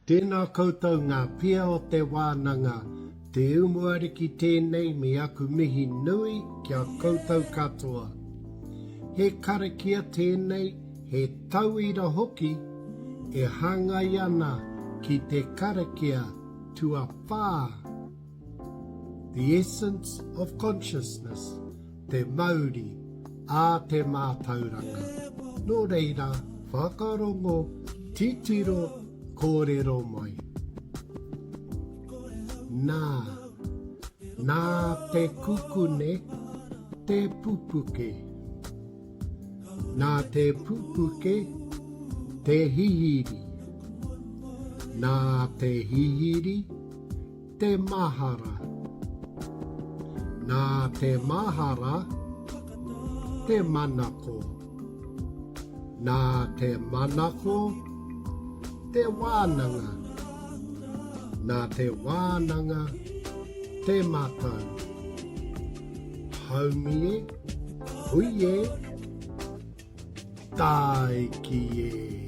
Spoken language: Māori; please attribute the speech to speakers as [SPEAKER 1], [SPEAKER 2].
[SPEAKER 1] Tēnā koutou ngā pia o te wānanga, te umuariki tēnei me aku mihi nui kia koutou katoa. He karakia tēnei, he tauira hoki, e hangai ana ki te karakia tuawhā. The essence of consciousness, te mauri, a te mātauranga. Nō reira, whakarongo, titiro, kōrero mai. Nā te kukune, te pupuke. Nā te pupuke, te hihiri. Nā te hihiri, te mahara. Nā te mahara, te manako. Nā te manako, te wānanga. Nā te wānanga, te mātau. Haumie, huie, taiki e.